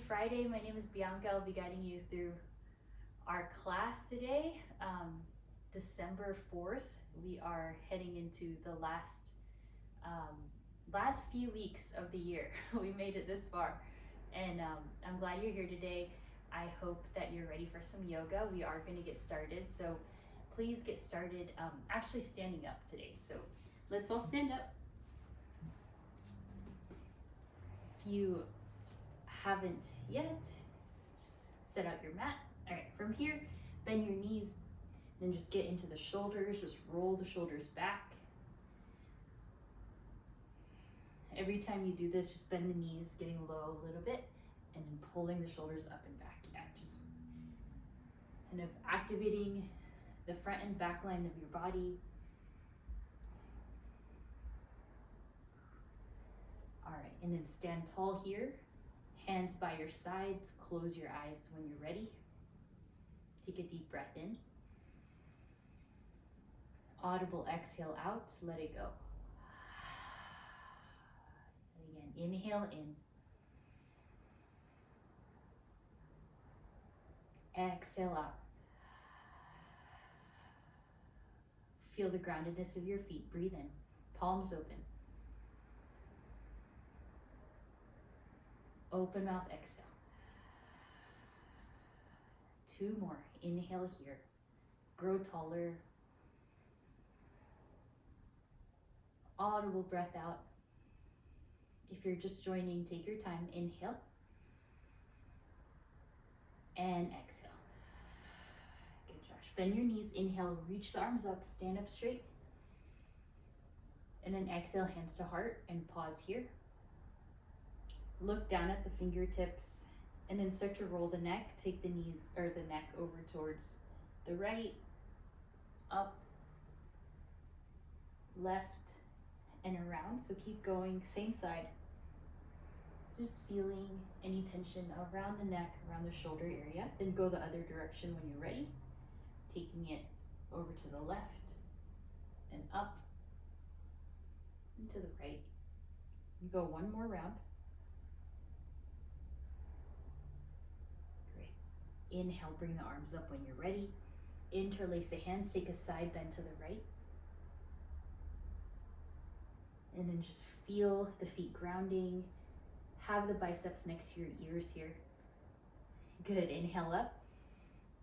Friday. My name is Bianca. I'll be guiding you through our class today. December 4th, we are heading into the last few weeks of the year. We made it this far, and I'm glad you're here today. I hope that you're ready for some yoga. We are going to get started, so please get started actually standing up today. So let's all stand up. If you haven't yet, just set out your mat. All right, from here, bend your knees, then just get into the shoulders, just roll the shoulders back. Every time you do this, just bend the knees, getting low a little bit, and then pulling the shoulders up and back. Yeah, just kind of activating the front and back line of your body. All right, and then stand tall here. Hands by your sides, close your eyes when you're ready. Take a deep breath in. Audible exhale out, let it go. And again, inhale in. Exhale out. Feel the groundedness of your feet, breathe in, palms open. Open mouth, exhale. 2 more. Inhale here. Grow taller. Audible breath out. If you're just joining, take your time. Inhale. And exhale. Good, Josh. Bend your knees. Inhale, reach the arms up, stand up straight. And then exhale, hands to heart, and pause here. Look down at the fingertips and then start to roll the neck. Take the knees or the neck over towards the right, up, left, and around. So keep going, same side. Just feeling any tension around the neck, around the shoulder area. Then go the other direction when you're ready. Taking it over to the left and up and to the right. You go 1 more round. Inhale, bring the arms up when you're ready. Interlace the hands, take a side bend to the right. And then just feel the feet grounding. Have the biceps next to your ears here. Good, inhale up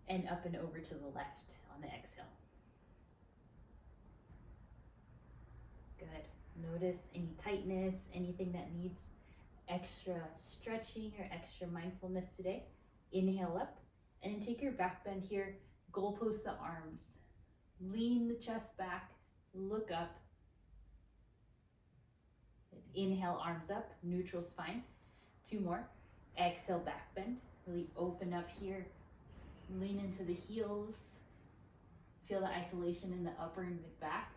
and over to the left on the exhale. Good, notice any tightness, anything that needs extra stretching or extra mindfulness today. Inhale up. And then take your back bend here, goalpost the arms, lean the chest back, look up. Inhale, arms up, neutral spine. 2 more. Exhale, back bend. Really open up here, lean into the heels. Feel the isolation in the upper and mid back.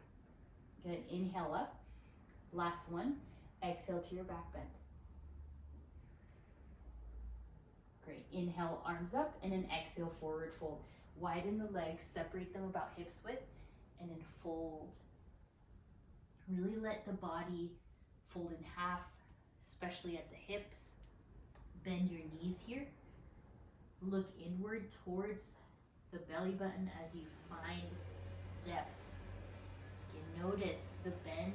Good, inhale up. Last one, exhale to your back bend. Great, inhale, arms up, and then exhale, forward fold. Widen the legs, separate them about hips width, and then fold. Really let the body fold in half, especially at the hips. Bend your knees here. Look inward towards the belly button as you find depth. You notice the bend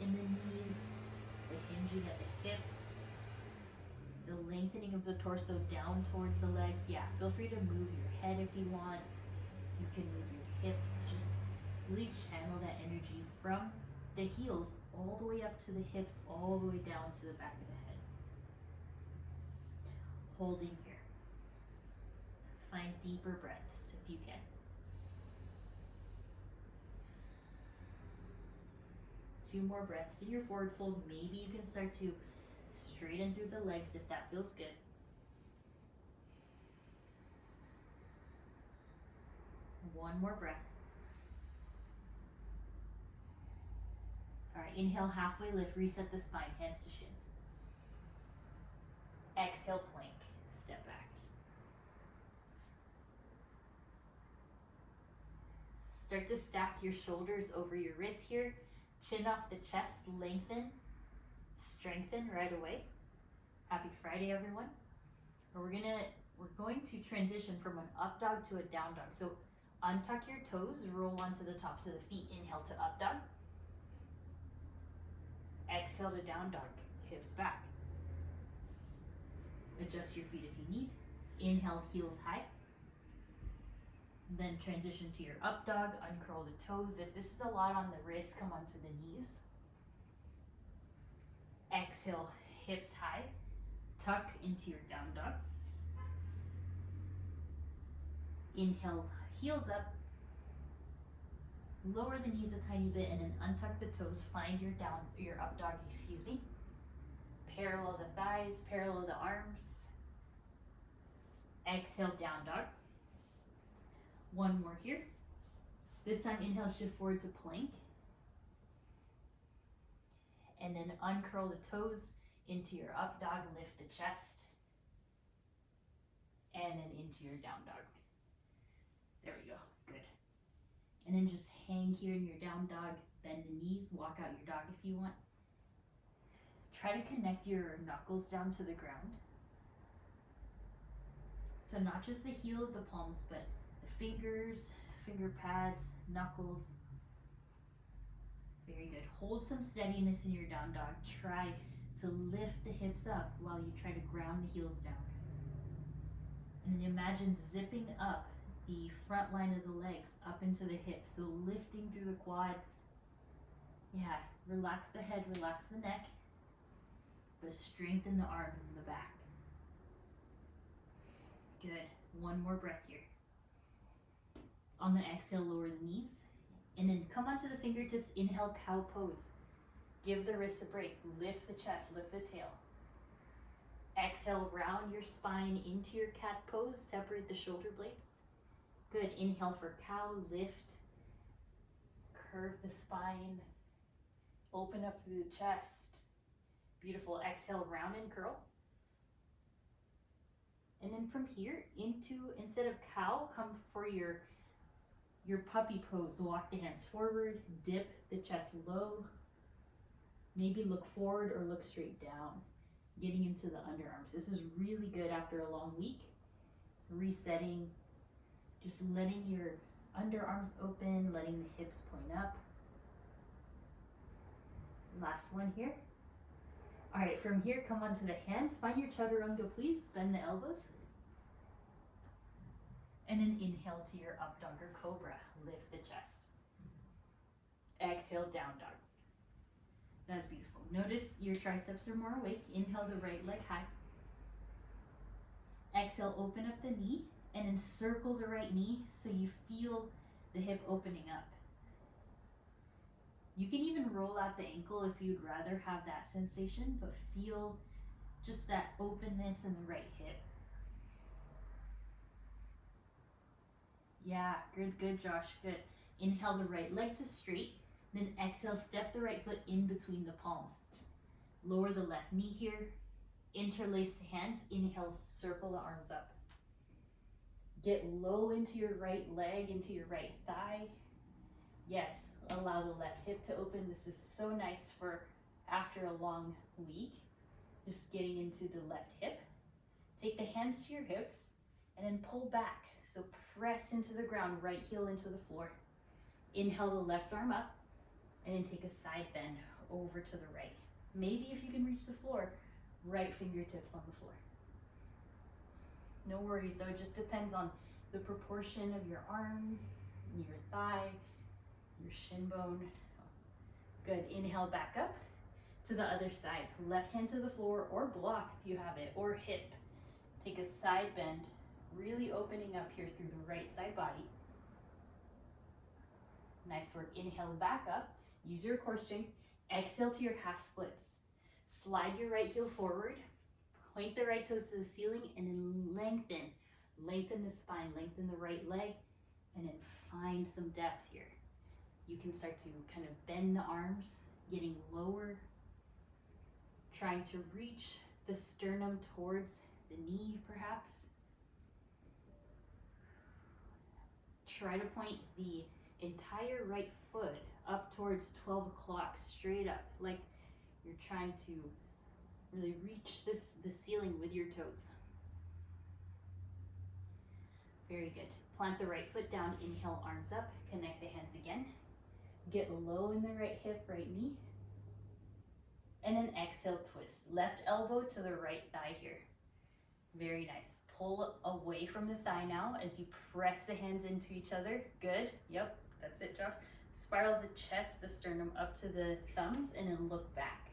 in the knees, the hinging at the hips, the lengthening of the torso down towards the legs. Yeah, feel free to move your head if you want. You can move your hips. Just really channel that energy from the heels all the way up to the hips, all the way down to the back of the head. Holding here. Find deeper breaths if you can. Two more breaths in your forward fold. Maybe you can start to straighten through the legs if that feels good. One more breath. All right, inhale, halfway lift, reset the spine, hands to shins. Exhale, plank, step back. Start to stack your shoulders over your wrists here. Chin off the chest, lengthen, strengthen right away. Happy Friday, everyone. We're going to transition from an up dog to a down dog. So untuck your toes, roll onto the tops of the feet. Inhale to up dog. Exhale to down dog, hips back. Adjust your feet if you need. Inhale, heels high. Then transition to your up dog, uncurl the toes. If this is a lot on the wrist, come onto the knees. Exhale, hips high. Tuck into your down dog. Inhale, heels up. Lower the knees a tiny bit and then untuck the toes. Find your up dog, excuse me. Parallel the thighs, parallel the arms. Exhale, down dog. One more here. This time inhale, shift forward to plank. And then uncurl the toes into your up dog, lift the chest. And then into your down dog. There we go, good. And then just hang here in your down dog, bend the knees, walk out your dog if you want. Try to connect your knuckles down to the ground. So not just the heel of the palms, but the fingers, finger pads, knuckles. Very good. Hold some steadiness in your down dog. Try to lift the hips up while you try to ground the heels down. And then imagine zipping up the front line of the legs up into the hips. So lifting through the quads. Yeah, relax the head, relax the neck, but strengthen the arms and the back. Good. One more breath here. On the exhale, lower the knees. And then come onto the fingertips. Inhale, cow pose. Give the wrists a break. Lift the chest, lift the tail. Exhale, round your spine into your cat pose. Separate the shoulder blades. Good. Inhale for cow, lift. Curve the spine. Open up through the chest. Beautiful. Exhale, round and curl. And then from here instead of cow, come for your puppy pose. Walk the hands forward, dip the chest low. Maybe look forward or look straight down. Getting into the underarms. This is really good after a long week. Resetting, just letting your underarms open, letting the hips point up. Last one here. All right, from here, come onto the hands. Find your chaturanga, please. Bend the elbows. And then inhale to your up dog or cobra. Lift the chest. Exhale, down dog. That's beautiful. Notice your triceps are more awake. Inhale the right leg high. Exhale, open up the knee and then circle the right knee so you feel the hip opening up. You can even roll out the ankle if you'd rather have that sensation, but feel just that openness in the right hip. Yeah, good, Josh, good. Inhale the right leg to straight, then exhale, step the right foot in between the palms. Lower the left knee here, interlace the hands, inhale, circle the arms up. Get low into your right leg, into your right thigh. Yes, allow the left hip to open. This is so nice for after a long week, just getting into the left hip. Take the hands to your hips and then pull back. So press into the ground, right heel into the floor. Inhale the left arm up and then take a side bend over to the right. Maybe if you can reach the floor, right fingertips on the floor. No worries though, it just depends on the proportion of your arm, your thigh, your shin bone. Good, inhale back up to the other side. Left hand to the floor or block if you have it, or hip. Take a side bend, really opening up here through the right side body. Nice work, inhale back up, use your core strength. Exhale to your half splits. Slide your right heel forward, point the right toes to the ceiling, and then lengthen. Lengthen the spine, lengthen the right leg, and then find some depth here. You can start to kind of bend the arms, getting lower, trying to reach the sternum towards the knee perhaps. Try to point the entire right foot up towards 12 o'clock, straight up, like you're trying to really reach the ceiling with your toes. Very good. Plant the right foot down, inhale, arms up, connect the hands again. Get low in the right hip, right knee. And then exhale, twist. Left elbow to the right thigh here. Very nice. Pull away from the thigh now as you press the hands into each other. Good. Yep, that's it, Josh. Spiral the chest, the sternum up to the thumbs, and then look back.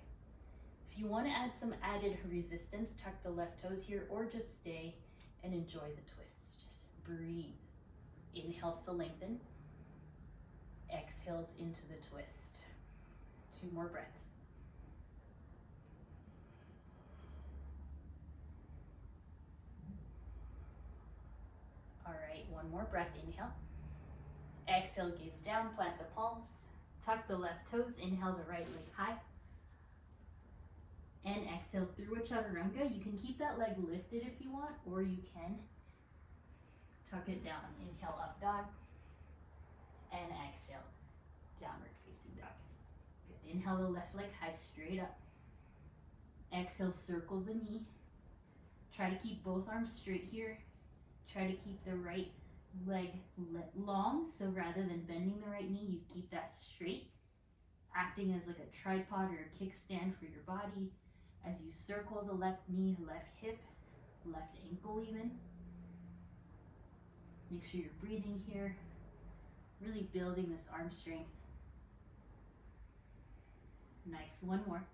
If you want to add some added resistance, tuck the left toes here or just stay and enjoy the twist. Breathe. Inhales to lengthen. Exhales into the twist. 2 more breaths. All right, 1 more breath. Inhale. Exhale, gaze down, plant the palms. Tuck the left toes, inhale the right leg high. And exhale through a chaturanga. You can keep that leg lifted if you want, or you can tuck it down. Inhale, up dog. And exhale, downward facing dog. Good. Inhale the left leg high, straight up. Exhale, circle the knee. Try to keep both arms straight here. Try to keep the right leg long, so rather than bending the right knee, you keep that straight, acting as like a tripod or a kickstand for your body as you circle the left knee, left hip, left ankle even. Make sure you're breathing here, really building this arm strength. Nice, 1 more.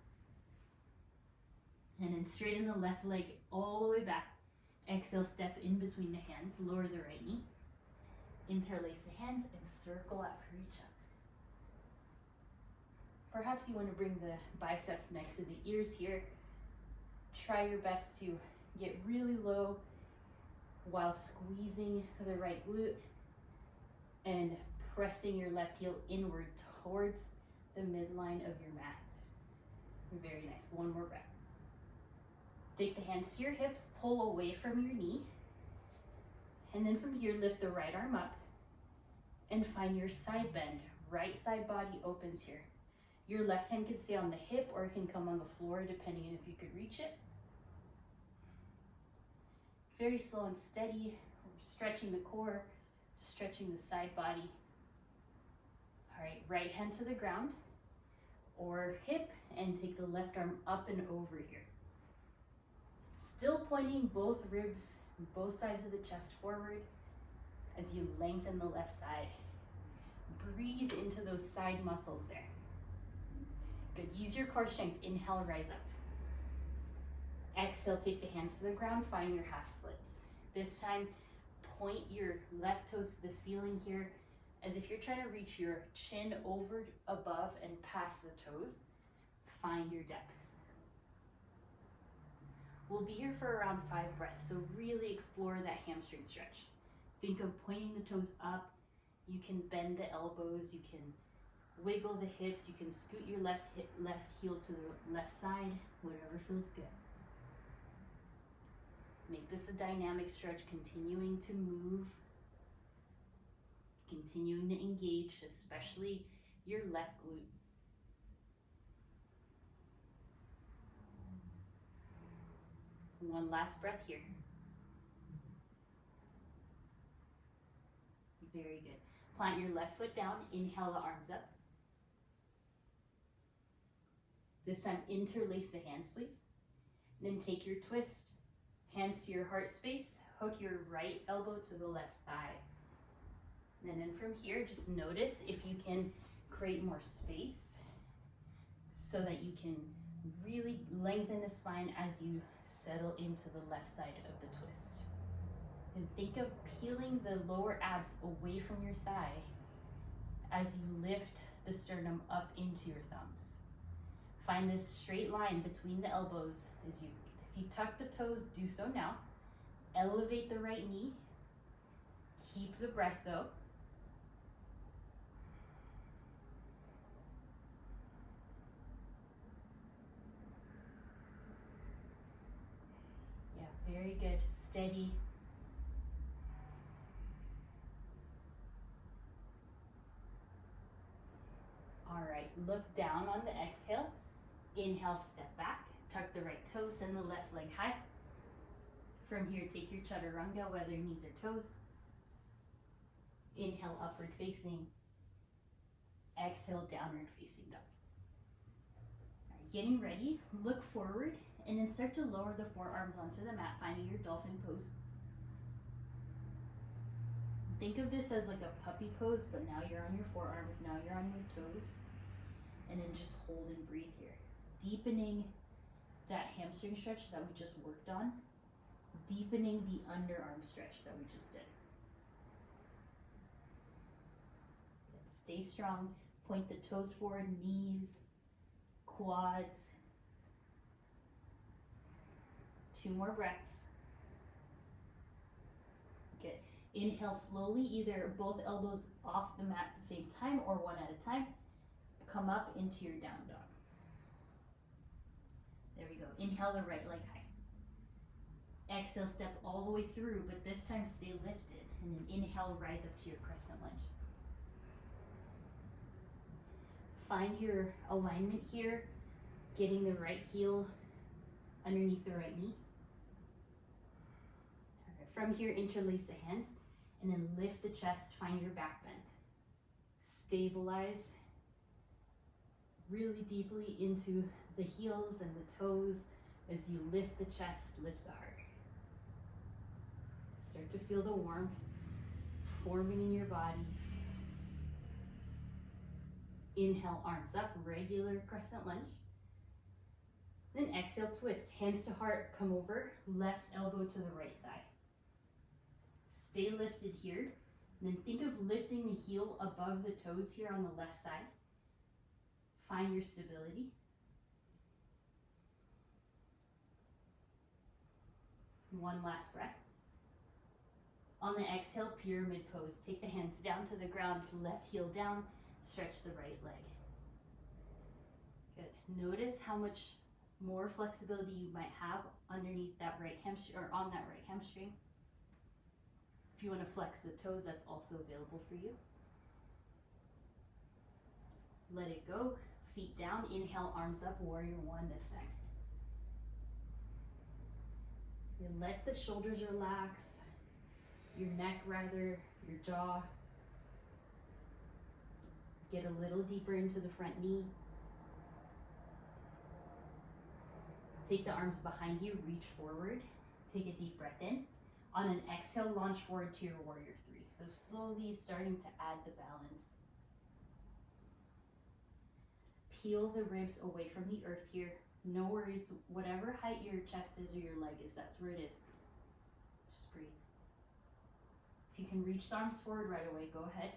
And then straighten the left leg all the way back. Exhale, step in between the hands, lower the right knee. Interlace the hands and circle up, reach up. Perhaps you want to bring the biceps next to the ears here. Try your best to get really low while squeezing the right glute and pressing your left heel inward towards the midline of your mat. Very nice. 1 more breath. Take the hands to your hips, pull away from your knee. And then from here, lift the right arm up and find your side bend. Right side body opens here. Your left hand can stay on the hip or it can come on the floor depending on if you could reach it. Very slow and steady, stretching the core, stretching the side body. All right, right hand to the ground or hip and take the left arm up and over here. Still pointing both ribs, both sides of the chest forward as you lengthen the left side. Breathe into those side muscles there. Good, use your core strength. Inhale, rise up. Exhale, take the hands to the ground, find your half splits. This time, point your left toes to the ceiling here as if you're trying to reach your chin over, above, and past the toes. Find your depth. We'll be here for around 5 breaths, so really explore that hamstring stretch. Think of pointing the toes up. You can bend the elbows, you can wiggle the hips, you can scoot your left heel to the left side, whatever feels good. Make this a dynamic stretch, continuing to move, continuing to engage, especially your left glute. One last breath here. Very good. Plant your left foot down, inhale the arms up. This time interlace the hands, please. Then take your twist, hands to your heart space, hook your right elbow to the left thigh. And then from here, just notice if you can create more space so that you can really lengthen the spine as you settle into the left side of the twist. And think of peeling the lower abs away from your thigh as you lift the sternum up into your thumbs. Find this straight line between the elbows as you breathe. If you tuck the toes, do so now. Elevate the right knee. Keep the breath though. Yeah, very good. Steady. All right, look down on the exhale. Inhale, step back. Tuck the right toes, send the left leg high. From here, take your chaturanga, whether knees or toes. Inhale, upward facing. Exhale, downward facing dog. All right, getting ready, look forward and then start to lower the forearms onto the mat, finding your dolphin pose. Think of this as like a puppy pose, but now you're on your forearms, now you're on your toes. And then just hold and breathe here. Deepening that hamstring stretch that we just worked on. Deepening the underarm stretch that we just did. Stay strong. Point the toes forward, knees, quads. 2 more breaths. Good. Inhale slowly, either both elbows off the mat at the same time or one at a time. Come up into your down dog. There we go. Inhale the right leg high. Exhale, step all the way through, but this time stay lifted. And then inhale, rise up to your crescent lunge. Find your alignment here, getting the right heel underneath the right knee. All right, from here, interlace the hands and then lift the chest, find your back bend. Stabilize really deeply into the heels and the toes as you lift the chest, lift the heart. Start to feel the warmth forming in your body. Inhale, arms up, regular crescent lunge. Then exhale, twist, hands to heart, come over, left elbow to the right thigh. Stay lifted here. And then think of lifting the heel above the toes here on the left side. Find your stability. One last breath. On the exhale, pyramid pose. Take the hands down to the ground, left heel down, stretch the right leg. Good. Notice how much more flexibility you might have underneath that right hamstring, or on that right hamstring. If you want to flex the toes, that's also available for you. Let it go. Feet down. Inhale, arms up, warrior one this time. You let the shoulders relax, your neck rather, your jaw. Get a little deeper into the front knee. Take the arms behind you, reach forward. Take a deep breath in. On an exhale, launch forward to your warrior three. So slowly starting to add the balance. Peel the ribs away from the earth here. No worries, whatever height your chest is or your leg is, that's where it is. Just breathe. If you can reach the arms forward right away, go ahead.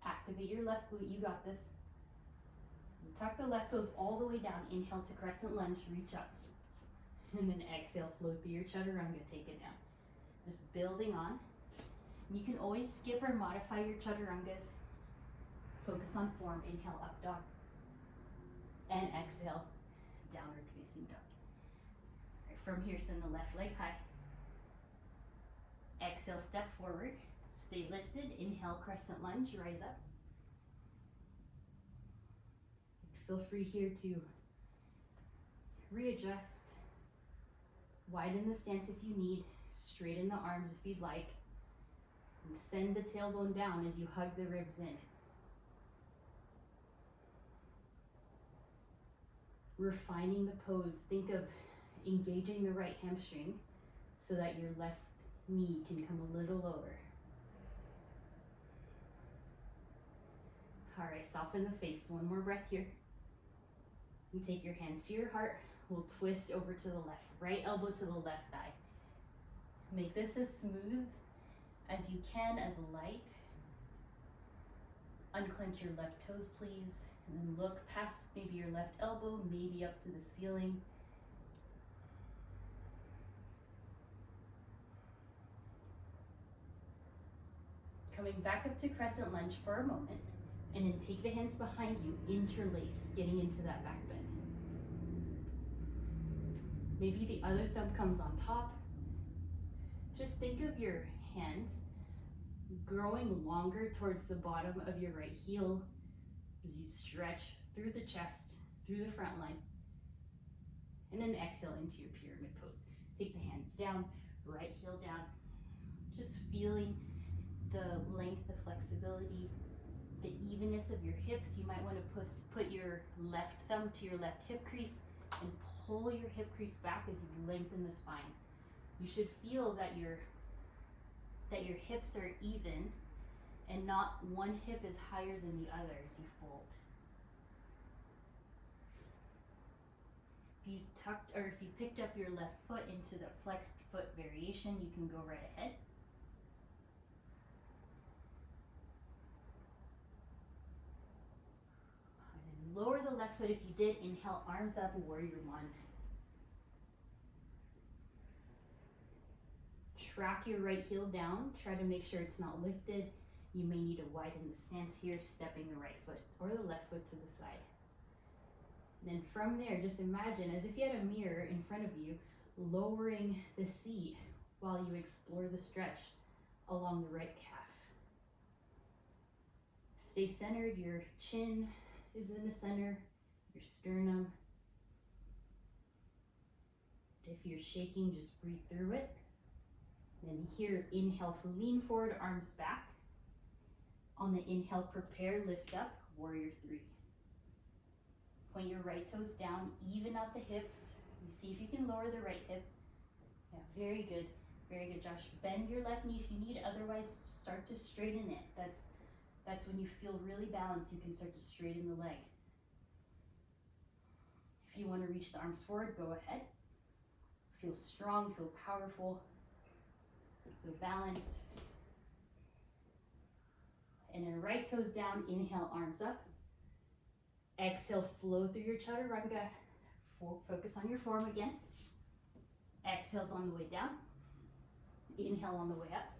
Activate your left glute, you got this. And tuck the left toes all the way down. Inhale to crescent lunge, reach up. And then exhale, flow through your chaturanga, take it down. Just building on. You can always skip or modify your chaturangas. Focus on form. Inhale, up dog. And exhale, downward facing dog. All right, from here, send the left leg high. Exhale, step forward. Stay lifted. Inhale, crescent lunge, rise up. Feel free here to readjust. Widen the stance if you need. Straighten the arms if you'd like. And send the tailbone down as you hug the ribs in. Refining the pose. Think of engaging the right hamstring so that your left knee can come a little lower. All right, soften the face. One more breath here. You take your hands to your heart. We'll twist over to the left. Right elbow to the left thigh. Make this as smooth as you can, as light. Unclench your left toes, please. And then look past maybe your left elbow, maybe up to the ceiling. Coming back up to crescent lunge for a moment. And then take the hands behind you, interlace, getting into that back bend. Maybe the other thumb comes on top. Just think of your hands growing longer towards the bottom of your right heel as you stretch through the chest, through the front line. And then exhale into your pyramid pose. Take the hands down, right heel down, Just feeling the length, the flexibility, the evenness of your hips. You might want to put your left thumb to your left hip crease and pull your hip crease back as you lengthen the spine. You should feel that your hips are even and not one hip is higher than the other as you fold. If you tucked or if you picked up your left foot into the flexed foot variation, you can go right ahead. And then lower the left foot if you did. Inhale, arms up, warrior one. Track your right heel down. Try to make sure it's not lifted. You may need to widen the stance here, stepping the right foot or the left foot to the side. Then from there, just imagine as if you had a mirror in front of you, lowering the seat while you explore the stretch along the right calf. Stay centered, your chin is in the center, your sternum. If you're shaking, just breathe through it. Then here, inhale, lean forward, arms back. On the inhale, prepare, lift up, warrior three. Point your right toes down, even out the hips. You see if you can lower the right hip. Yeah, very good, Josh. Bend your left knee if you need, otherwise start to straighten it. That's when you feel really balanced, you can start to straighten the leg. If you want to reach the arms forward, go ahead. Feel strong, feel powerful, feel balanced. And then right toes down, inhale, arms up. Exhale, flow through your chaturanga. Focus on your form again. Exhale's on the way down. Inhale on the way up.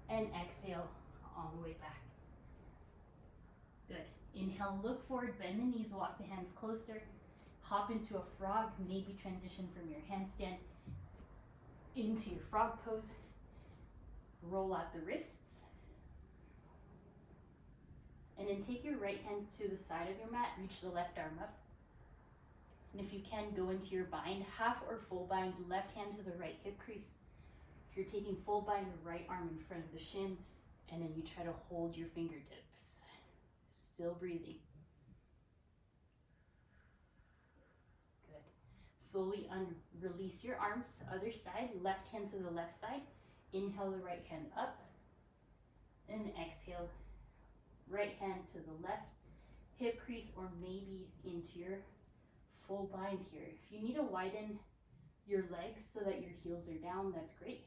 And exhale on the way back. Good. Inhale, look forward, bend the knees, walk the hands closer. Hop into a frog, maybe transition from your handstand into your frog pose. Roll out the wrists. And then take your right hand to the side of your mat, reach the left arm up. And if you can, go into your bind, half or full bind, left hand to the right hip crease. If you're taking full bind, right arm in front of the shin, and then you try to hold your fingertips. Still breathing. Good. Slowly release your arms, other side, left hand to the left side. Inhale the right hand up, and exhale. Right hand to the left hip crease or maybe into your full bind here. If you need to widen your legs so that your heels are down, that's great.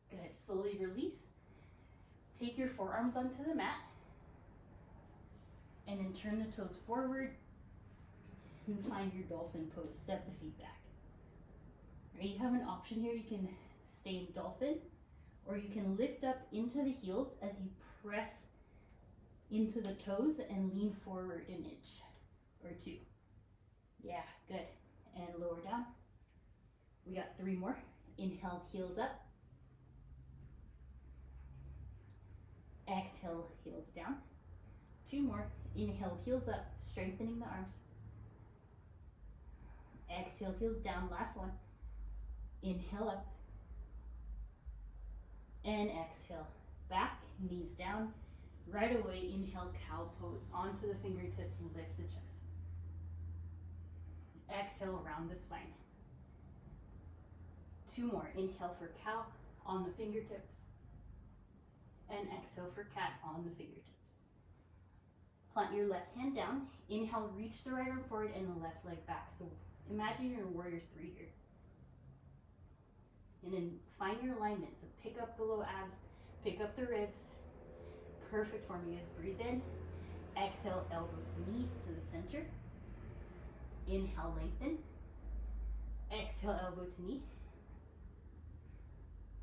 Good. Slowly release. Take your forearms onto the mat and then turn the toes forward and find your dolphin pose. Step the feet back. Right, you have an option here. You can stay in dolphin, or you can lift up into the heels as you press into the toes and lean forward an inch or two. Yeah, good. And lower down. We got 3 more. Inhale, heels up. Exhale, heels down. 2 more. Inhale, heels up, strengthening the arms. Exhale, heels down. Last one. Inhale up. And exhale, back, knees down. Right away, inhale, cow pose. Onto the fingertips and lift the chest. Exhale, round the spine. 2 more. Inhale for cow on the fingertips. And exhale for cat on the fingertips. Plant your left hand down. Inhale, reach the right arm forward and the left leg back. So imagine you're in warrior 3 here. And then find your alignment. So pick up the low abs, pick up the ribs. Perfect for me. Guys, breathe in. Exhale, elbow to knee to the center. Inhale, lengthen. Exhale, elbow to knee.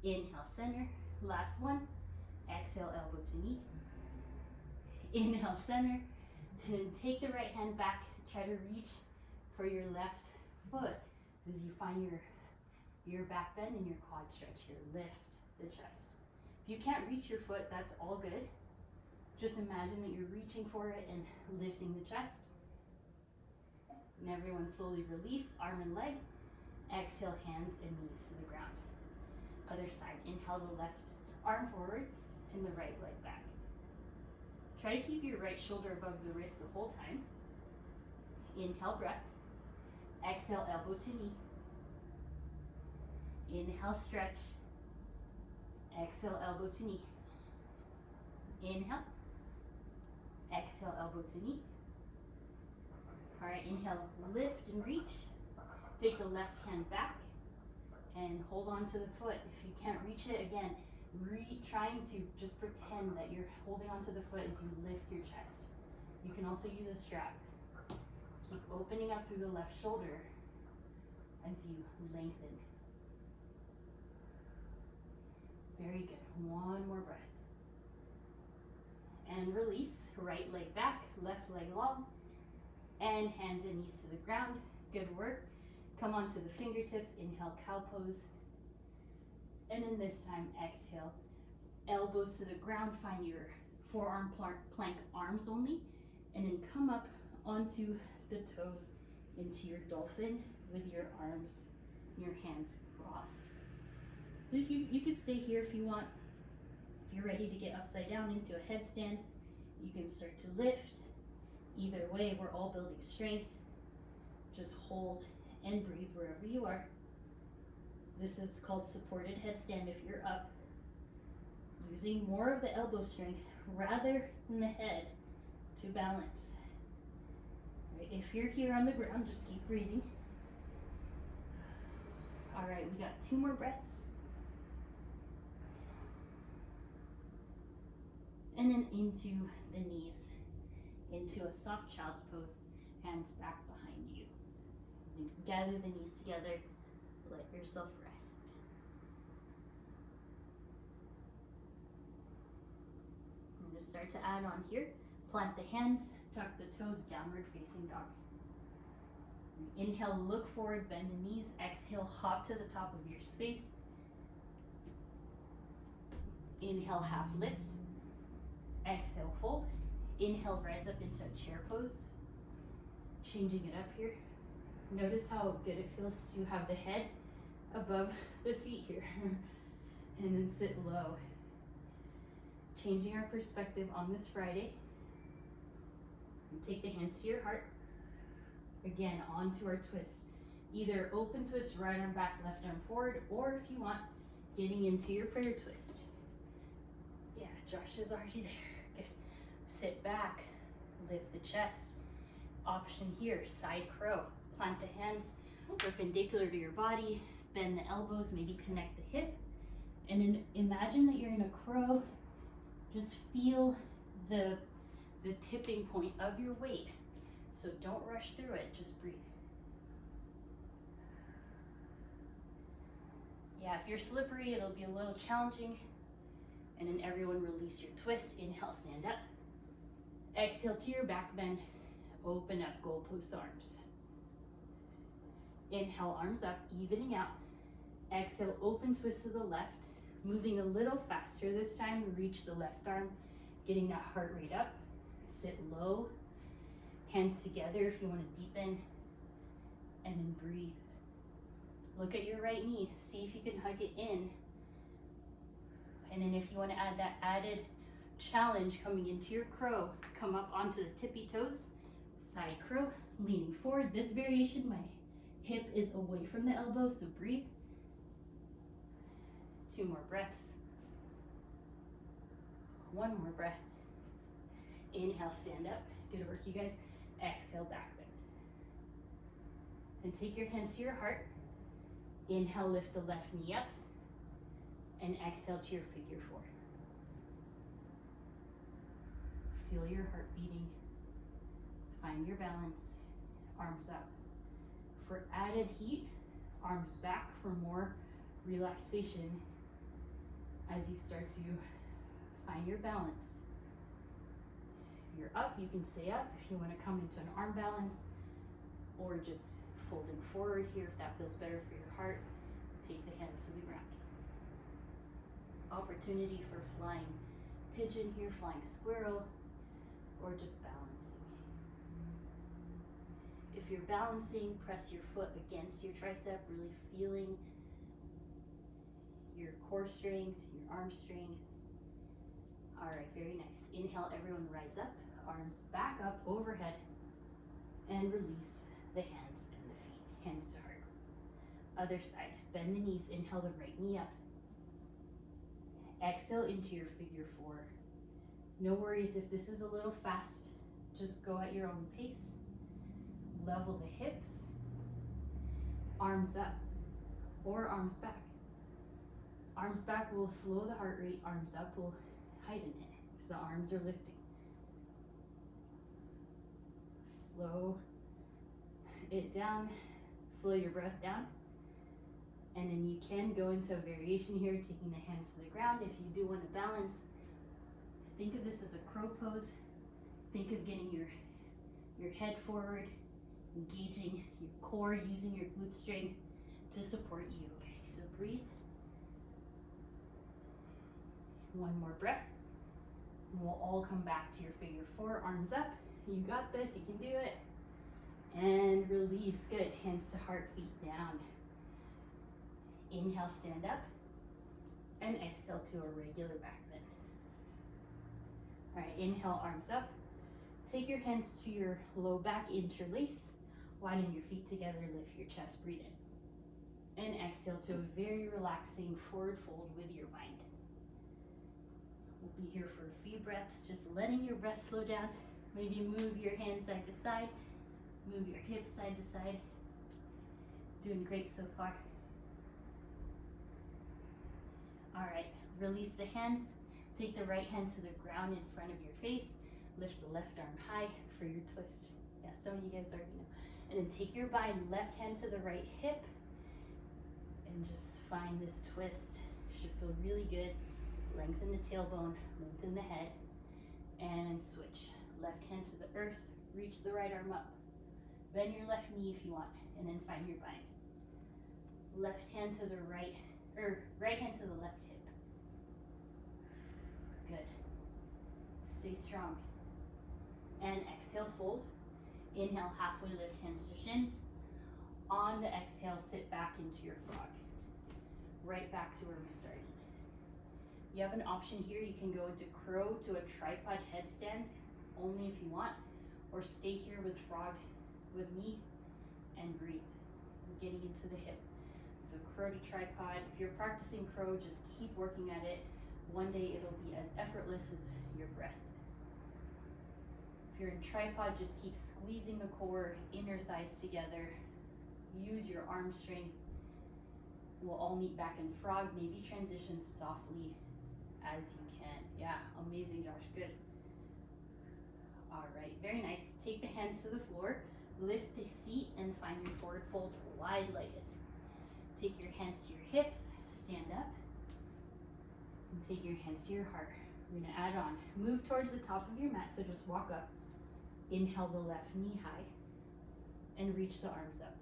Inhale, center. Last one. Exhale, elbow to knee. Inhale, center. And then take the right hand back. Try to reach for your left foot as you find your back bend and your quad stretch here. Lift the chest. If you can't reach your foot, that's all good. Just imagine that you're reaching for it and lifting the chest. And everyone slowly release, arm and leg. Exhale, hands and knees to the ground. Other side. Inhale the left arm forward and the right leg back. Try to keep your right shoulder above the wrist the whole time. Inhale, breath. Exhale, elbow to knee. Inhale, stretch. Exhale, elbow to knee. Inhale. Exhale, elbow to knee. All right, inhale, lift and reach. Take the left hand back and hold on to the foot. If you can't reach it, again, trying to just pretend that you're holding onto the foot as you lift your chest. You can also use a strap. Keep opening up through the left shoulder as you lengthen. Very good. One more breath. And release. Right leg back, left leg long, and hands and knees to the ground. Good work. Come onto the fingertips. Inhale, cow pose. And then this time, exhale. Elbows to the ground. Find your forearm plank, arms only. And then come up onto the toes into your dolphin with your arms, your hands crossed. You can stay here if you want. If you're ready to get upside down into a headstand, you can start to lift. Either way, we're all building strength. Just hold and breathe wherever you are. This is called supported headstand if you're up. Using more of the elbow strength rather than the head to balance. Right, if you're here on the ground, just keep breathing. All right, we got 2 more breaths. And then into the knees, into a soft child's pose, hands back behind you. And gather the knees together, let yourself rest. I'm going to start to add on here. Plant the hands, tuck the toes, downward facing dog. Inhale, look forward, bend the knees. Exhale, hop to the top of your space. Inhale, half lift. Exhale, fold. Inhale, rise up into a chair pose. Changing it up here. Notice how good it feels to have the head above the feet here. And then sit low. Changing our perspective on this Friday. And take the hands to your heart. Again, onto our twist. Either open twist, right arm back, left arm forward, or if you want, getting into your prayer twist. Yeah, Josh is already there. Good. Sit back, lift the chest. Option here, side crow. Plant the hands perpendicular to your body, bend the elbows, maybe connect the hip. And then imagine that you're in a crow. Just feel the tipping point of your weight. So don't rush through it, just breathe. Yeah, if you're slippery, it'll be a little challenging. And then everyone release your twist. Inhale, stand up. Exhale to your back bend. Open up, goalpost arms. Inhale, arms up, evening out. Exhale, open twist to the left. Moving a little faster this time, reach the left arm, getting that heart rate up. Sit low, hands together if you want to deepen, and then breathe. Look at your right knee, see if you can hug it in. And then if you want to add that added challenge coming into your crow, come up onto the tippy toes, side crow, leaning forward. This variation, my hip is away from the elbow, so breathe. 2 more breaths. 1 more breath. Inhale, stand up. Good work, you guys. Exhale, back bend. And take your hands to your heart. Inhale, lift the left knee up. And exhale to your figure 4. Feel your heart beating. Find your balance. Arms up. For added heat, arms back for more relaxation as you start to find your balance. If you're up, you can stay up. If you want to come into an arm balance, or just folding forward here if that feels better for your heart, take the hands to the ground. Opportunity for flying pigeon here, flying squirrel, or just balancing. If you're balancing, press your foot against your tricep, really feeling your core strength, your arm strength. All right, very nice. Inhale, everyone rise up, arms back up overhead, and release the hands and the feet, hands to heart. Other side, bend the knees, inhale the right knee up. Exhale into your figure four. No worries if this is a little fast, just go at your own pace. Level the hips, arms up or arms back. Arms back will slow the heart rate, arms up will heighten it because the arms are lifting. Slow it down, slow your breath down. And then you can go into a variation here, taking the hands to the ground. If you do want to balance, think of this as a crow pose. Think of getting your head forward, engaging your core, using your glute strength to support you. Okay, so breathe. One more breath. And we'll all come back to your figure four, arms up. You got this, you can do it. And release, good. Hands to heart, feet down. Inhale, stand up. And exhale to a regular back bend. All right, inhale, arms up. Take your hands to your low back, interlace. Widen your feet together, lift your chest, breathe in. And exhale to a very relaxing forward fold with your mind. We'll be here for a few breaths, just letting your breath slow down. Maybe move your hands side to side, move your hips side to side. Doing great so far. All right, release the hands. Take the right hand to the ground in front of your face. Lift the left arm high for your twist. Yeah, some of you guys already know. And then take your bind, left hand to the right hip. And just find this twist. Should feel really good. Lengthen the tailbone, lengthen the head. And switch. Left hand to the earth, reach the right arm up. Bend your left knee if you want, and then find your bind. Left hand to the right, or right hand to the left hip. Good. Stay strong. And exhale, fold. Inhale, halfway lift, hands to shins. On the exhale, sit back into your frog. Right back to where we started. You have an option here. You can go into crow to a tripod headstand, only if you want, or stay here with frog with me and breathe. We're getting into the hip. So crow to tripod. If you're practicing crow, just keep working at it. One day it'll be as effortless as your breath. If you're in tripod, just keep squeezing the core, inner thighs together. Use your arm strength. We'll all meet back in frog. Maybe transition softly as you can. Yeah, amazing, Josh, good. All right, very nice. Take the hands to the floor, lift the seat and find your forward fold, wide-legged. Take your hands to your hips, stand up, and take your hands to your heart. We're gonna add on. Move towards the top of your mat, so just walk up. Inhale the left knee high, and reach the arms up.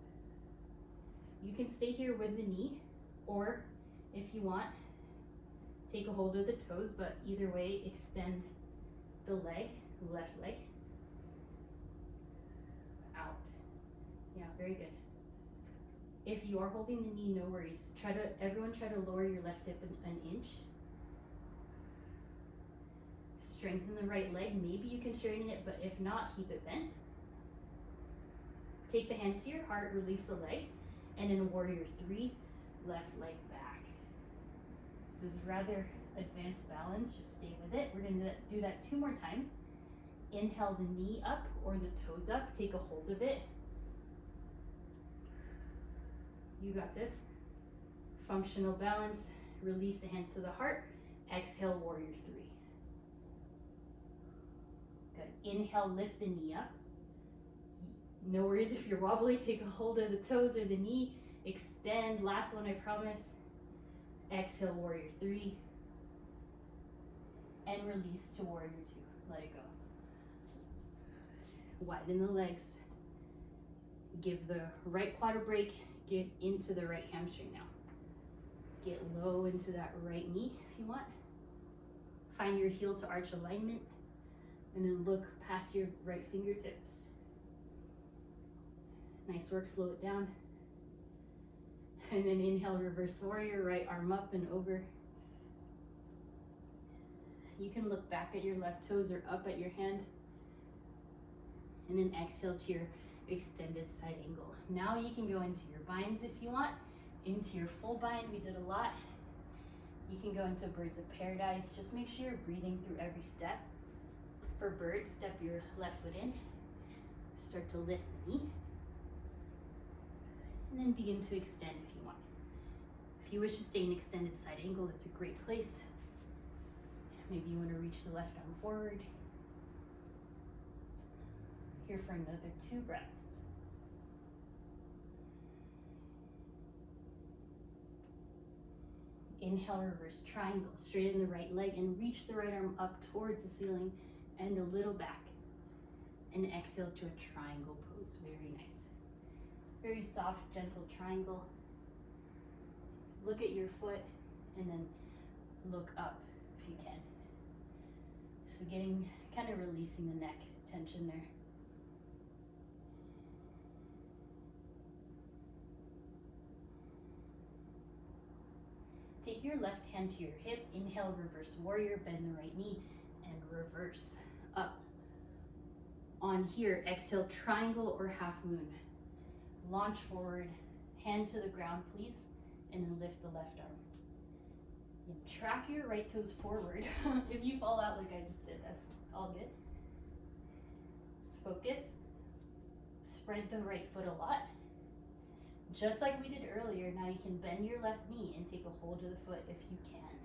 You can stay here with the knee, or if you want, take a hold of the toes, but either way, extend the leg, left leg, out. Yeah, very good. If you are holding the knee, no worries. Everyone try to lower your left hip an inch. Strengthen the right leg. Maybe you can straighten it, but if not, keep it bent. Take the hands to your heart, release the leg, and in warrior three, left leg back. So it's rather advanced balance, just stay with it. We're gonna do that 2 more times. Inhale the knee up or the toes up, take a hold of it. You got this. Functional balance, release the hands to the heart, exhale warrior three. Good, inhale, lift the knee up. No worries if you're wobbly, take a hold of the toes or the knee, extend, last one I promise. Exhale, warrior three. And release to warrior two, let it go. Widen the legs. Give the right quad a break, get into the right hamstring now. Get low into that right knee if you want. Find your heel to arch alignment, and then look past your right fingertips. Nice work, slow it down. And then inhale, reverse warrior, right arm up and over. You can look back at your left toes or up at your hand. And then exhale to your extended side angle. Now you can go into your binds if you want, into your full bind. We did a lot. You can go into birds of paradise. Just make sure you're breathing through every step. For bird, step your left foot in. Start to lift the knee. And then begin to extend if you want. If you wish to stay in extended side angle, that's a great place. Maybe you want to reach the left arm forward. Here for another 2 breaths. Inhale, reverse triangle, straighten the right leg and reach the right arm up towards the ceiling and a little back. And exhale to a triangle pose, very nice. Very soft, gentle triangle. Look at your foot and then look up if you can. So kind of releasing the neck tension there. Take your left hand to your hip, inhale, reverse warrior, bend the right knee, and reverse up. On here, exhale, triangle or half moon. Launch forward, hand to the ground, please, and then lift the left arm. And track your right toes forward. If you fall out like I just did, that's all good. Just focus. Spread the right foot a lot. Just like we did earlier, now you can bend your left knee and take a hold of the foot if you can.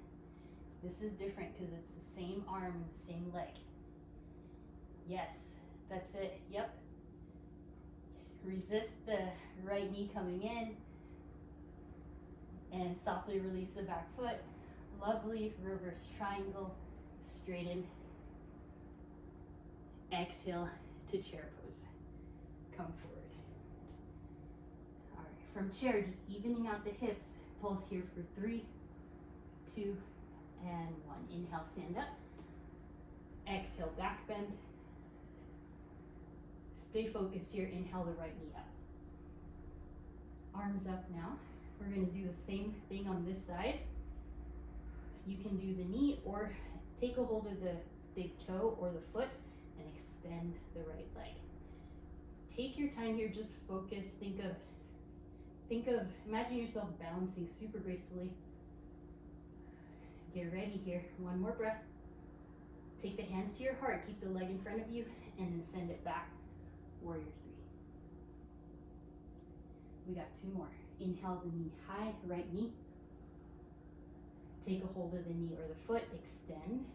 This is different because it's the same arm and the same leg. Yes, that's it, yep. Resist the right knee coming in and softly release the back foot. Lovely, reverse triangle, straighten. Exhale to chair pose. Come forward. All right, from chair, just evening out the hips. Pulse here for 3, 2, and 1. Inhale, stand up. Exhale, back bend. Stay focused here. Inhale the right knee up. Arms up now. We're going to do the same thing on this side. You can do the knee or take a hold of the big toe or the foot and extend the right leg. Take your time here, just focus, imagine yourself balancing super gracefully. Get ready here, 1 more breath. Take the hands to your heart, keep the leg in front of you, and then send it back, warrior 3. We got 2 more. Inhale the knee high, right knee. Take a hold of the knee or the foot, extend.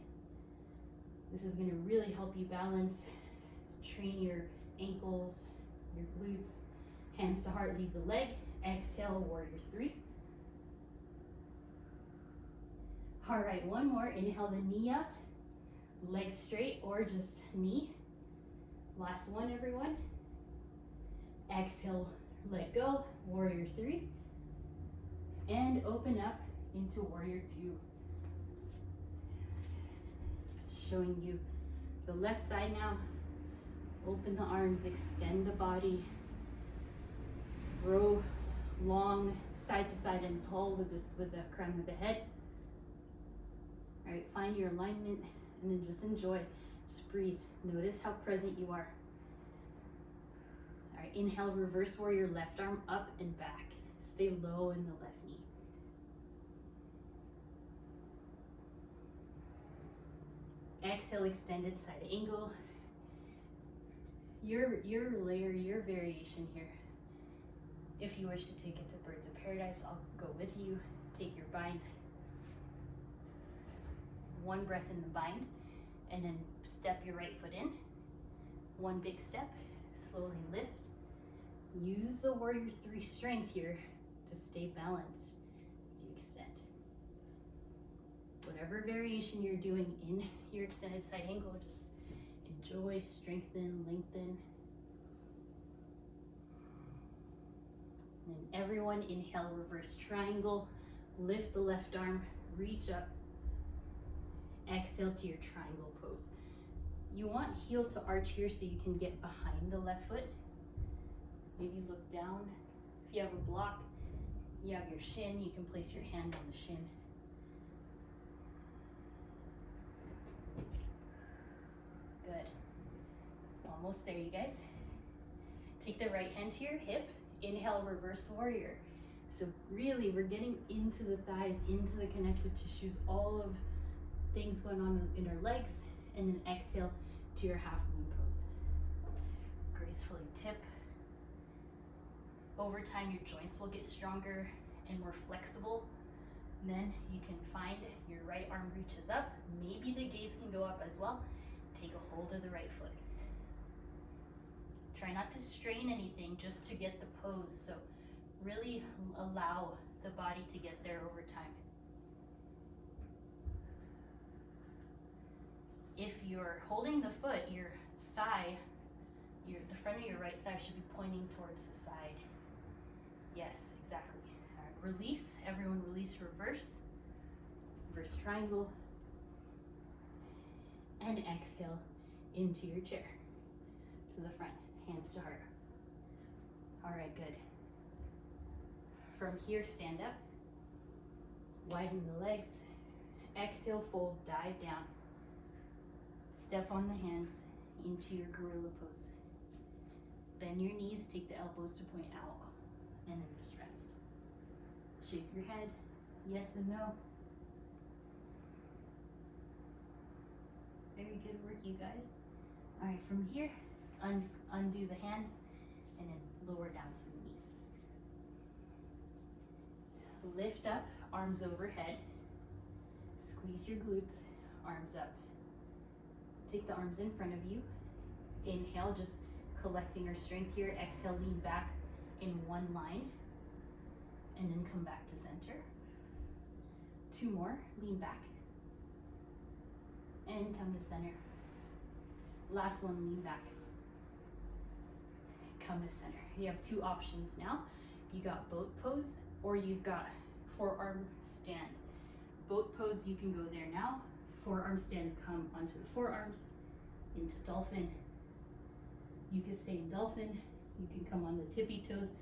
This is gonna really help you balance, train your ankles, your glutes. Hands to heart, leave the leg. Exhale, warrior 3. All right, 1 more. Inhale the knee up, leg straight or just knee. Last one, everyone. Exhale, let go, warrior 3. And open up into warrior 2. Showing you the left side now. Open the arms, extend the body. Grow long, side to side and tall with the crown of the head. All right, find your alignment and then just enjoy. Just breathe. Notice how present you are. All right, inhale, reverse warrior, left arm up and back. Stay low in the left knee. Exhale, extended side angle. Your layer, your variation here. If you wish to take it to birds of paradise, I'll go with you. Take your bind. 1 breath in the bind, and then step your right foot in. 1 big step, slowly lift. Use the warrior 3 strength here to stay balanced as you extend. Whatever variation you're doing in your extended side angle, just enjoy, strengthen, lengthen. And everyone inhale, reverse triangle, lift the left arm, reach up, exhale to your triangle pose. You want heel to arch here so you can get behind the left foot. Maybe look down. If you have a block, you have your shin, you can place your hand on the shin. Good. Almost there, you guys. Take the right hand to your hip. Inhale, reverse warrior. So really, we're getting into the thighs, into the connective tissues, all of things going on in our legs, and then exhale to your half moon pose. Gracefully tip. Over time, your joints will get stronger and more flexible. And then you can find your right arm reaches up. Maybe the gaze can go up as well. Take a hold of the right foot. Try not to strain anything, just to get the pose. So really allow the body to get there over time. If you're holding the foot, your thigh, the front of your right thigh should be pointing towards the side. Yes, exactly. All right, release. Everyone release, reverse. Reverse triangle. And exhale into your chair. To the front, hands to heart. All right, good. From here, stand up. Widen the legs. Exhale, fold, dive down. Step on the hands into your gorilla pose. Bend your knees, take the elbows to point out, and then just rest. Shake your head, yes and no. Very good work, you guys. All right, from here, undo the hands, and then lower down to the knees. Lift up, arms overhead. Squeeze your glutes, arms up. Take the arms in front of you. Inhale, just collecting our strength here. Exhale, lean back in one line, and then come back to center. 2 more, lean back, and come to center. Last one, lean back, come to center. You have 2 options now. You got boat pose, or you've got forearm stand. Boat pose, you can go there now. Forearm stand, come onto the forearms, into dolphin. You can stay in dolphin, you can come on the tippy toes,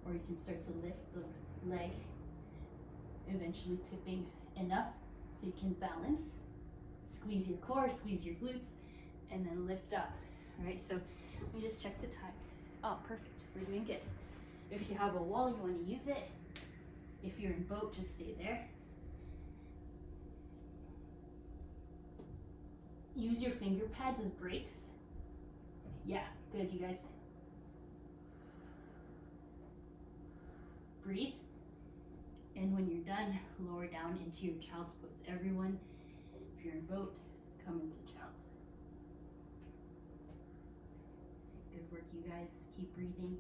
or you can start to lift the leg, eventually tipping enough so you can balance. Squeeze your core, squeeze your glutes, and then lift up. All right, so let me just check the time. Oh, perfect, we're doing good. If you have a wall, you want to use it. If you're in boat, just stay there. Use your finger pads as brakes. Yeah, good, you guys. Breathe. And when you're done, lower down into your child's pose. Everyone, if you're in boat, come into child's. Good work, you guys. Keep breathing.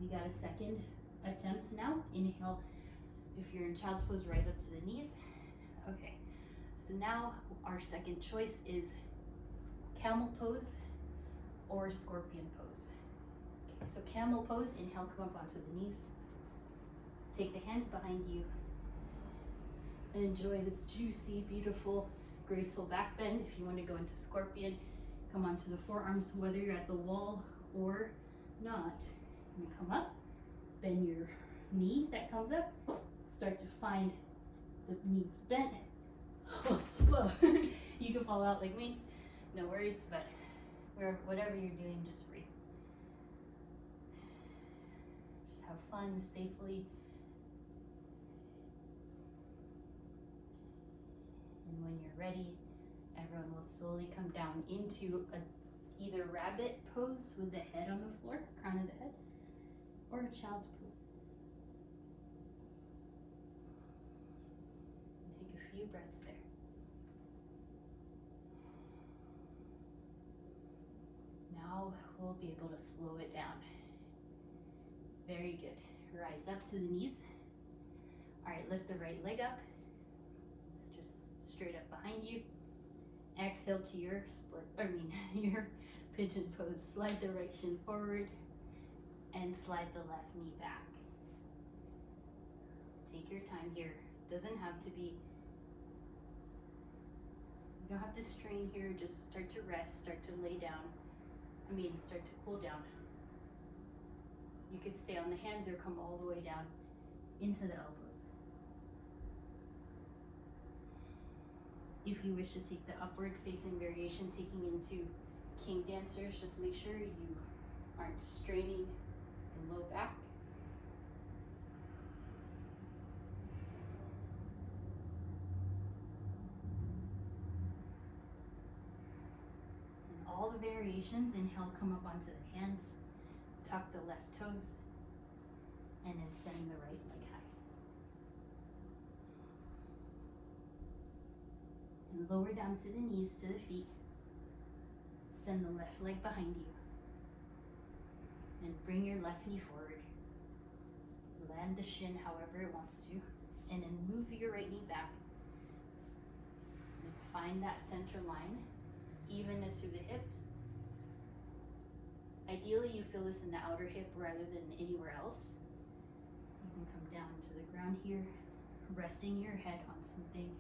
We got a second attempt now. Inhale. If you're in child's pose, rise up to the knees. Okay, so now our second choice is camel pose or scorpion pose. Okay, so camel pose, inhale, come up onto the knees. Take the hands behind you and enjoy this juicy, beautiful, graceful back bend. If you want to go into scorpion, come onto the forearms, whether you're at the wall or not. You come up, bend your knee that comes up. Start to find the knees bent. You can fall out like me, no worries, but whatever you're doing, just breathe. Just have fun safely. And when you're ready, everyone will slowly come down into either rabbit pose with the head on the floor, crown of the head, or a child's pose. Few breaths there. Now we'll be able to slow it down. Very good. Rise up to the knees. All right, lift the right leg up. Just straight up behind you. Exhale to your your pigeon pose. Slide the right shin forward and slide the left knee back. Take your time here. Doesn't have to be You don't have to strain here, just start to rest, start to lay down. Start to cool down. You could stay on the hands or come all the way down into the elbows. If you wish to take the upward facing variation, taking into king dancers, just make sure you aren't straining the low back. And all the variations, inhale, come up onto the hands, tuck the left toes, and then send the right leg high. And lower down to the knees, to the feet. Send the left leg behind you. And bring your left knee forward. Land the shin however it wants to. And then move your right knee back. And find that center line, evenness through the hips. Ideally, you feel this in the outer hip rather than anywhere else. You can come down to the ground here, resting your head on something.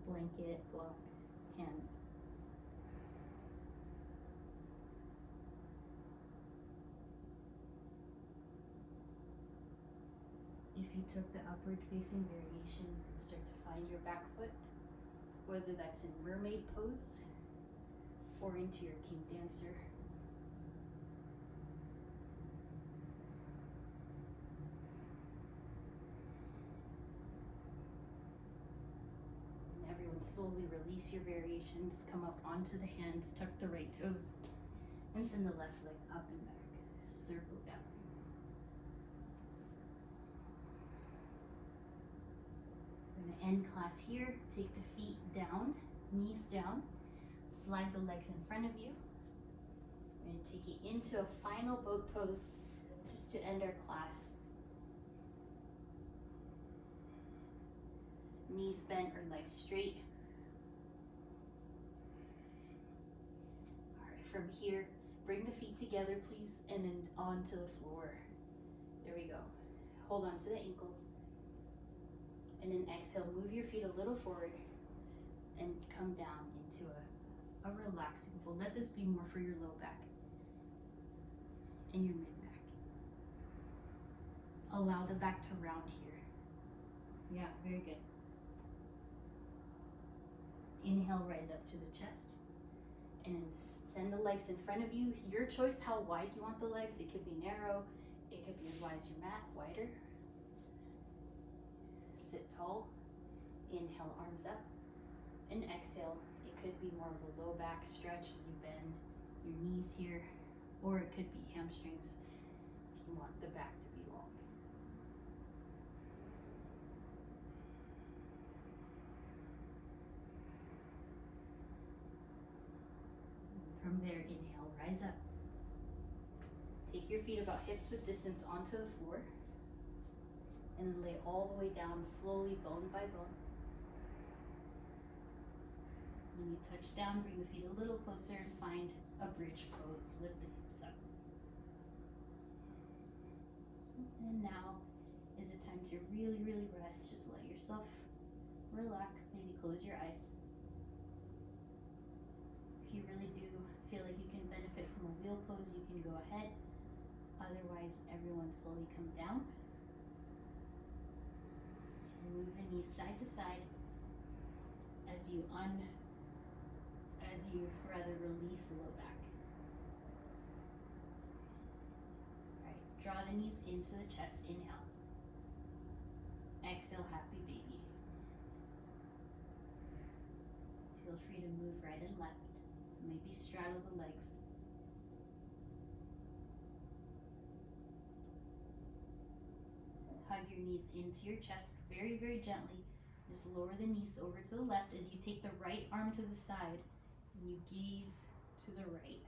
Blanket, block, hands. If you took the upward facing variation, start to find your back foot, whether that's in mermaid pose or into your king dancer. And everyone slowly release your variations, come up onto the hands, tuck the right toes, and send the left leg up and back, circle down. We're going to end class here. Take the feet down, knees down. Slide the legs in front of you. We're going to take it into a final boat pose just to end our class. Knees bent or legs straight. All right, from here, bring the feet together, please, and then onto the floor. There we go. Hold on to the ankles. And then exhale, move your feet a little forward and come down into a relaxing fold. Let this be more for your low back and your mid back. Allow the back to round here. Yeah, very good. Inhale, rise up to the chest. And then send the legs in front of you. Your choice how wide you want the legs. It could be narrow. It could be as wide as your mat, wider. Sit tall. Inhale, arms up. And exhale. It could be more of a low back stretch as you bend your knees here. Or it could be hamstrings if you want the back to be long. From there, inhale, rise up. Take your feet about hips width distance onto the floor. And then lay all the way down slowly, bone by bone. When you touch down, bring the feet a little closer and find a bridge pose. Lift the hips up. And now is the time to really, really rest. Just let yourself relax. Maybe close your eyes. If you really do feel like you can benefit from a wheel pose, you can go ahead. Otherwise, everyone slowly come down. And move the knees side to side as you release the low back. Alright, draw the knees into the chest, inhale. Exhale, happy baby. Feel free to move right and left. Maybe straddle the legs. Hug your knees into your chest very, very gently. Just lower the knees over to the left as you take the right arm to the side and you gaze to the right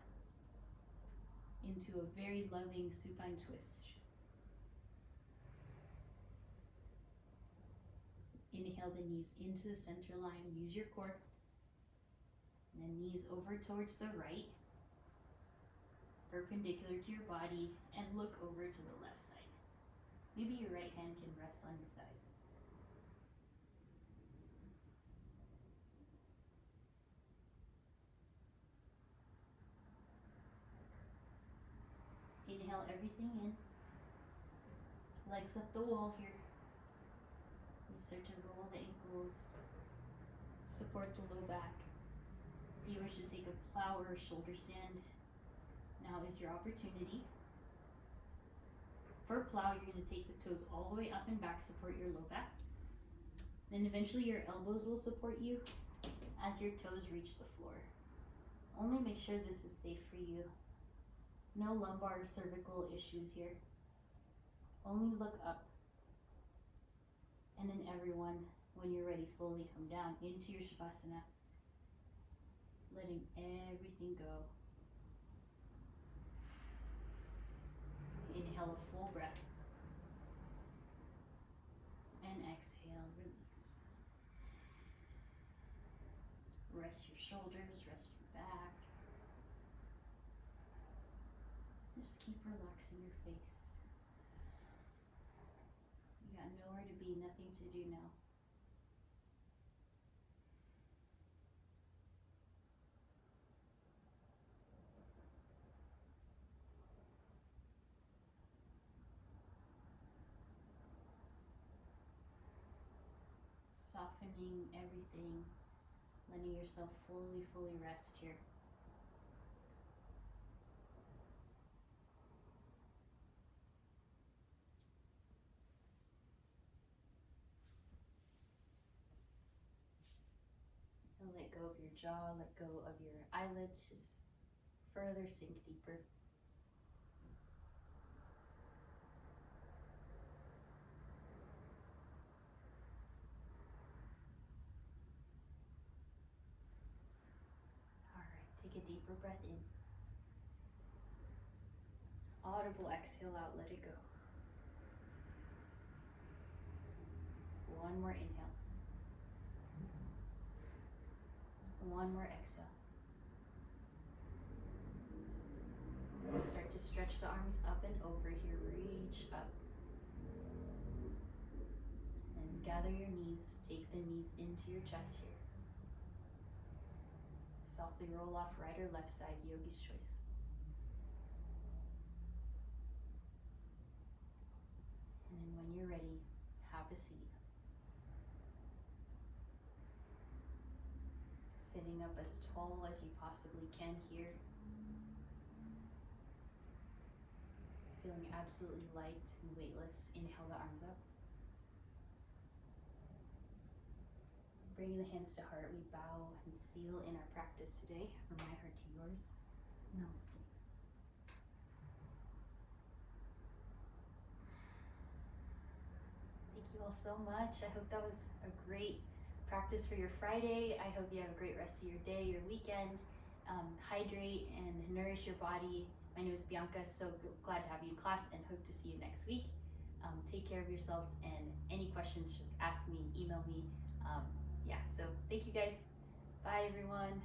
into a very loving supine twist. Inhale the knees into the center line. Use your core. And then knees over towards the right, perpendicular to your body, and look over to the left side. Maybe your right hand can rest on your thighs. Inhale everything in. Legs up the wall here. You start to roll the ankles. Support the low back. If you wish to take a plow or a shoulder stand, now is your opportunity. For plow, you're going to take the toes all the way up and back, support your low back. Then eventually your elbows will support you as your toes reach the floor. Only make sure this is safe for you. No lumbar or cervical issues here. Only look up. And then everyone, when you're ready, slowly come down into your Shavasana, letting everything go. Inhale a full breath. And exhale, release. Rest your shoulders, rest your back. Just keep relaxing your face. You got nowhere to be, nothing to do now. Softening everything, letting yourself fully rest here. And let go of your jaw, let go of your eyelids, just further sink deeper. Take a deeper breath in. Audible exhale out, let it go. One more inhale. One more exhale. Start to stretch the arms up and over here, reach up. And gather your knees, take the knees into your chest here. Softly roll off right or left side, yogi's choice. And then when you're ready, have a seat. Sitting up as tall as you possibly can here. Feeling absolutely light and weightless. Inhale the arms up. Bringing the hands to heart, we bow and seal in our practice today. From my heart to yours. Namaste. Thank you all so much. I hope that was a great practice for your Friday. I hope you have a great rest of your day, your weekend. Hydrate and nourish your body. My name is Bianca. So glad to have you in class and hope to see you next week. Take care of yourselves, and any questions, just ask me, email me. So thank you guys. Bye everyone.